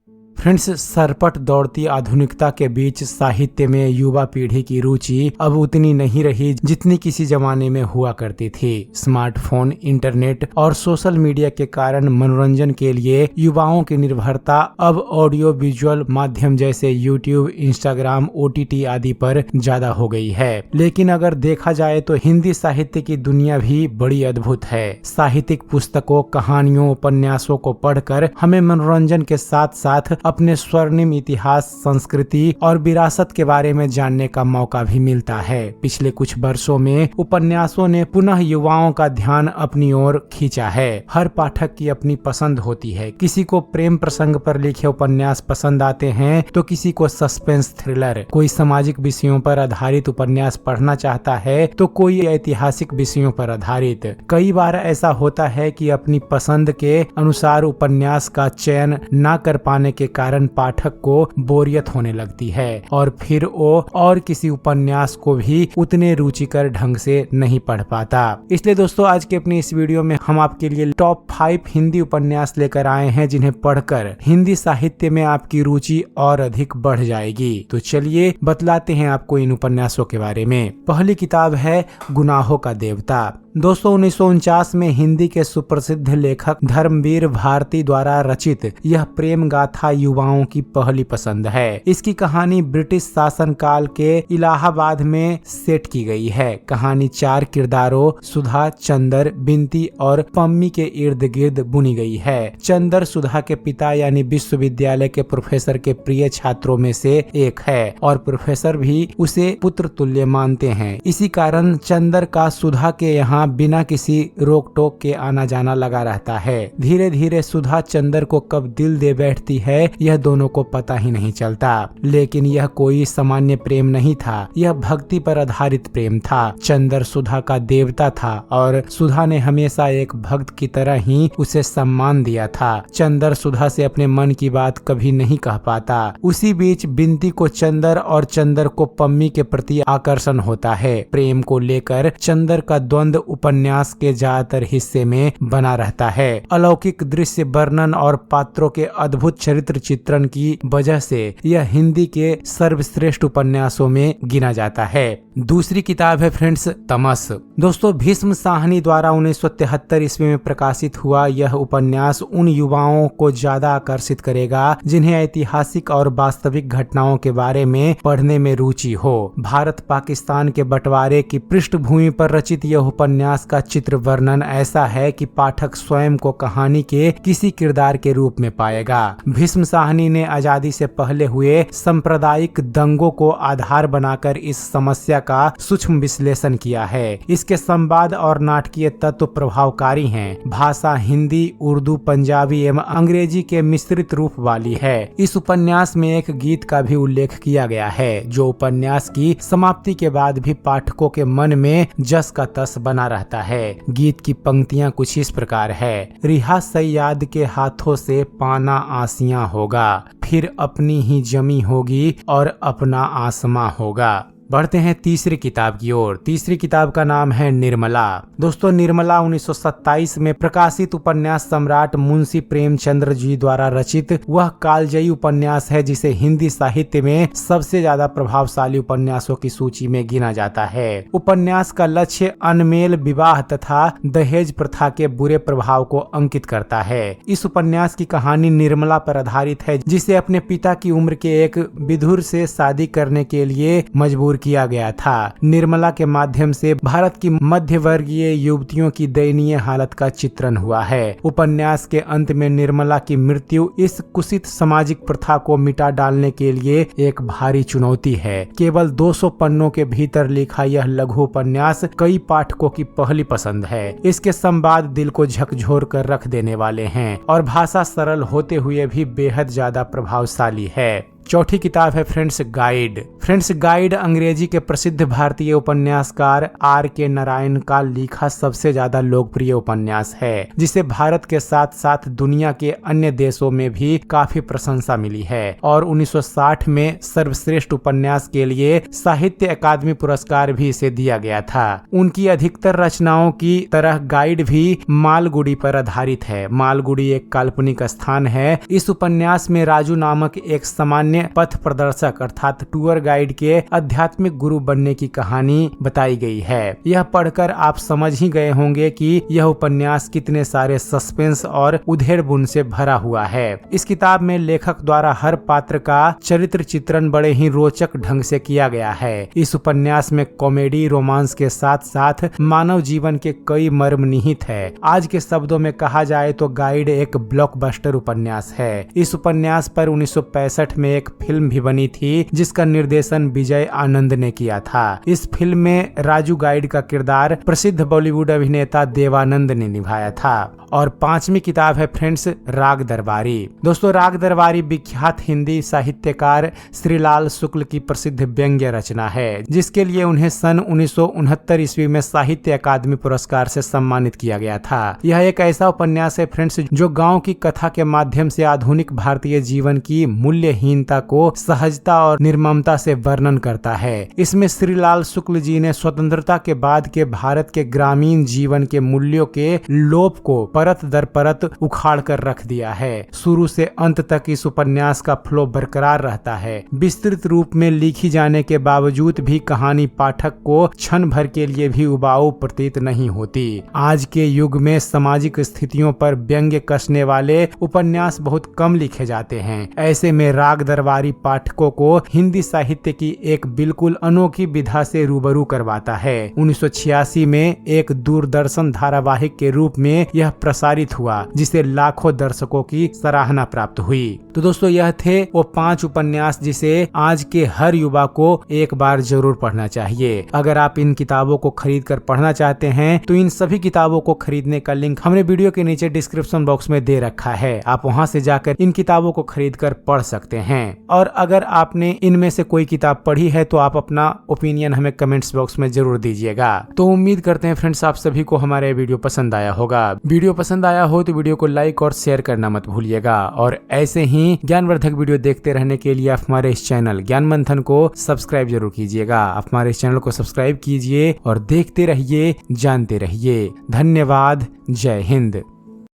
Friends, सरपट दौड़ती आधुनिकता के बीच साहित्य में युवा पीढ़ी की रुचि अब उतनी नहीं रही जितनी किसी जमाने में हुआ करती थी। स्मार्टफोन, इंटरनेट और सोशल मीडिया के कारण मनोरंजन के लिए युवाओं की निर्भरता अब ऑडियो विजुअल माध्यम जैसे यूट्यूब, इंस्टाग्राम, OTT आदि पर ज्यादा हो गई है। लेकिन अगर देखा जाए तो हिंदी साहित्य की दुनिया भी बड़ी अद्भुत है। साहित्यिक पुस्तकों, कहानियों, उपन्यासों को पढ़कर हमें मनोरंजन के साथ साथ अपने स्वर्णिम इतिहास, संस्कृति और विरासत के बारे में जानने का मौका भी मिलता है। पिछले कुछ वर्षों में उपन्यासों ने पुनः युवाओं का ध्यान अपनी ओर खींचा है। हर पाठक की अपनी पसंद होती है। किसी को प्रेम प्रसंग पर लिखे उपन्यास पसंद आते हैं तो किसी को सस्पेंस थ्रिलर, कोई सामाजिक विषयों पर आधारित उपन्यास पढ़ना चाहता है तो कोई ऐतिहासिक विषयों पर आधारित। कई बार ऐसा होता है कि अपनी पसंद के अनुसार उपन्यास का चयन न कर पाने के कारण पाठक को बोरियत होने लगती है और फिर वो और किसी उपन्यास को भी उतने रुचिकर ढंग से नहीं पढ़ पाता। इसलिए दोस्तों, आज के अपनी इस वीडियो में हम आपके लिए टॉप 5 हिंदी उपन्यास लेकर आए हैं जिन्हें पढ़कर हिंदी साहित्य में आपकी रुचि और अधिक बढ़ जाएगी। तो चलिए बतलाते हैं आपको इन उपन्यासों के बारे में। पहली किताब है गुनाहों का देवता। दोस्तों, 1949 में हिंदी के सुप्रसिद्ध लेखक धर्मवीर भारती द्वारा रचित यह प्रेम गाथा युवाओं की पहली पसंद है। इसकी कहानी ब्रिटिश शासनकाल के इलाहाबाद में सेट की गई है। कहानी 4 किरदारों सुधा, चंदर, बिंती और पम्मी के इर्द गिर्द बुनी गई है। चंदर सुधा के पिता यानी विश्वविद्यालय के प्रोफेसर के प्रिय छात्रों में से एक है और प्रोफेसर भी उसे पुत्र तुल्य मानते हैं। इसी कारण चंदर का सुधा के यहाँ बिना किसी रोक टोक के आना जाना लगा रहता है। धीरे धीरे सुधा चंदर को कब दिल दे बैठती है यह दोनों को पता ही नहीं चलता। लेकिन यह कोई सामान्य प्रेम नहीं था, यह भक्ति पर आधारित प्रेम था। चंदर सुधा का देवता था और सुधा ने हमेशा एक भक्त की तरह ही उसे सम्मान दिया था। चंदर सुधा से अपने मन की बात कभी नहीं कह पाता। उसी बीच बिंती को चंदर और चंदर को पम्मी के प्रति आकर्षण होता है। प्रेम को लेकर चंदर का द्वंद्व उपन्यास के ज्यादातर हिस्से में बना रहता है। अलौकिक दृश्य वर्णन और पात्रों के अद्भुत चरित्र चित्रण की वजह से यह हिंदी के सर्वश्रेष्ठ उपन्यासों में गिना जाता है। दूसरी किताब है फ्रेंड्स तमस। दोस्तों, भीष्म साहनी द्वारा 1973 ईस्वी में प्रकाशित हुआ यह उपन्यास उन युवाओं को ज्यादा आकर्षित करेगा जिन्हें ऐतिहासिक और वास्तविक घटनाओं के बारे में पढ़ने में रुचि हो। भारत पाकिस्तान के बंटवारे की पृष्ठभूमि पर रचित यह उपन्यास का चित्र वर्णन ऐसा है कि पाठक स्वयं को कहानी के किसी किरदार के रूप में पाएगा। भीष्म साहनी ने आजादी से पहले हुए सांप्रदायिक दंगों को आधार बनाकर इस समस्या का सूक्ष्म विश्लेषण किया है। इसके संवाद और नाटकीय तत्व प्रभावकारी हैं। भाषा हिंदी, उर्दू, पंजाबी एवं अंग्रेजी के मिश्रित रूप वाली है। इस उपन्यास में एक गीत का भी उल्लेख किया गया है जो उपन्यास की समाप्ति के बाद भी पाठकों के मन में जस का तस बना रहता है। गीत की पंक्तियां कुछ इस प्रकार है। रिहा सैयाद के हाथों से पाना आसियां होगा, फिर अपनी ही जमी होगी और अपना आसमां होगा। बढ़ते हैं तीसरी किताब की ओर। तीसरी किताब का नाम है निर्मला। दोस्तों, निर्मला 1927 में प्रकाशित उपन्यास सम्राट मुंशी प्रेमचंद्र जी द्वारा रचित वह कालजयी उपन्यास है जिसे हिंदी साहित्य में सबसे ज्यादा प्रभावशाली उपन्यासों की सूची में गिना जाता है। उपन्यास का लक्ष्य अनमेल विवाह तथा दहेज प्रथा के बुरे प्रभाव को अंकित करता है। इस उपन्यास की कहानी निर्मला पर आधारित है जिसे अपने पिता की उम्र के एक विधुर से शादी करने के लिए मजबूर किया गया था। निर्मला के माध्यम से भारत की मध्य वर्गीय युवतियों की दयनीय हालत का चित्रण हुआ है। उपन्यास के अंत में निर्मला की मृत्यु इस कुत्सित सामाजिक प्रथा को मिटा डालने के लिए एक भारी चुनौती है। केवल 200 पन्नों के भीतर लिखा यह लघु उपन्यास कई पाठकों की पहली पसंद है। इसके संवाद दिल को झकझोर कर रख देने वाले हैं और भाषा सरल होते हुए भी बेहद ज्यादा प्रभावशाली है। चौथी किताब है फ्रेंड्स गाइड। फ्रेंड्स गाइड अंग्रेजी के प्रसिद्ध भारतीय उपन्यासकार R.K. नारायण का लिखा सबसे ज्यादा लोकप्रिय उपन्यास है, जिसे भारत के साथ साथ दुनिया के अन्य देशों में भी काफी प्रशंसा मिली है और 1960 में सर्वश्रेष्ठ उपन्यास के लिए साहित्य अकादमी पुरस्कार भी इसे दिया गया था। उनकी अधिकतर रचनाओं की तरह गाइड भी मालगुडी पर आधारित है। मालगुडी एक काल्पनिक स्थान है। इस उपन्यास में राजू नामक एक सामान्य पथ प्रदर्शक अर्थात टूर गाइड के आध्यात्मिक गुरु बनने की कहानी बताई गई है। यह पढ़कर आप समझ ही गए होंगे कि यह उपन्यास कितने सारे सस्पेंस और उधेड़-बुन से भरा हुआ है। इस किताब में लेखक द्वारा हर पात्र का चरित्र चित्रण बड़े ही रोचक ढंग से किया गया है। इस उपन्यास में कॉमेडी रोमांस के साथ साथ मानव जीवन के कई मर्म निहित है। आज के शब्दों में कहा जाए तो गाइड एक ब्लॉकबस्टर उपन्यास है। इस उपन्यास पर 1965 में एक फिल्म भी बनी थी, जिसका निर्देशन विजय आनंद ने किया था। इस फिल्म में राजू गाइड का किरदार प्रसिद्ध बॉलीवुड अभिनेता देवानंद ने निभाया था। और पांचवी किताब है फ्रेंड्स राग दरबारी। दोस्तों राग दरबारी विख्यात हिंदी साहित्यकार श्रीलाल शुक्ल की प्रसिद्ध व्यंग्य रचना है, जिसके लिए उन्हें सन 1969 ईस्वी में साहित्य अकादमी पुरस्कार से सम्मानित किया गया था। यह एक ऐसा उपन्यास है फ्रेंड्स जो गांव की कथा के माध्यम से आधुनिक भारतीय जीवन की मूल्यहीनता को सहजता और निर्ममता से वर्णन करता है। इसमें श्रीलाल शुक्ल जी ने स्वतंत्रता के बाद के भारत के ग्रामीण जीवन के मूल्यों के लोप को परत दर परत उखाड़ कर रख दिया है। शुरू से अंत तक इस उपन्यास का फ्लो बरकरार रहता है। विस्तृत रूप में लिखी जाने के बावजूद भी कहानी पाठक को क्षण भर के लिए भी उबाऊ प्रतीत नहीं होती। आज के युग में सामाजिक स्थितियों पर व्यंग्य कसने वाले उपन्यास बहुत कम लिखे जाते हैं। ऐसे में राग दरबारी पाठकों को हिंदी साहित्य की एक बिल्कुल अनोखी विधा से रूबरू करवाता है। 1986 में एक दूरदर्शन धारावाहिक के रूप में यह प्रसारित हुआ, जिसे लाखों दर्शकों की सराहना प्राप्त हुई। तो दोस्तों यह थे वो 5 उपन्यास जिसे आज के हर युवा को एक बार जरूर पढ़ना चाहिए। अगर आप इन किताबों को खरीद कर पढ़ना चाहते हैं तो इन सभी किताबों को खरीदने का लिंक हमने वीडियो के नीचे डिस्क्रिप्शन बॉक्स में दे रखा है। आप वहां से जाकर इन किताबों को खरीद कर पढ़ सकते हैं। और अगर आपने इनमें से कोई किताब पढ़ी है तो आप अपना ओपिनियन हमें कमेंट्स बॉक्स में जरूर दीजिएगा। तो उम्मीद करते हैं फ्रेंड्स आप सभी को हमारा वीडियो पसंद आया होगा। वीडियो पसंद आया हो तो वीडियो को लाइक और शेयर करना मत भूलिएगा। और ऐसे ही ज्ञानवर्धक वीडियो देखते रहने के लिए आप हमारे इस चैनल ज्ञान मंथन को सब्सक्राइब जरूर कीजिएगा। आप हमारे इस चैनल को सब्सक्राइब कीजिए और देखते रहिए, जानते रहिए। धन्यवाद। जय हिंद।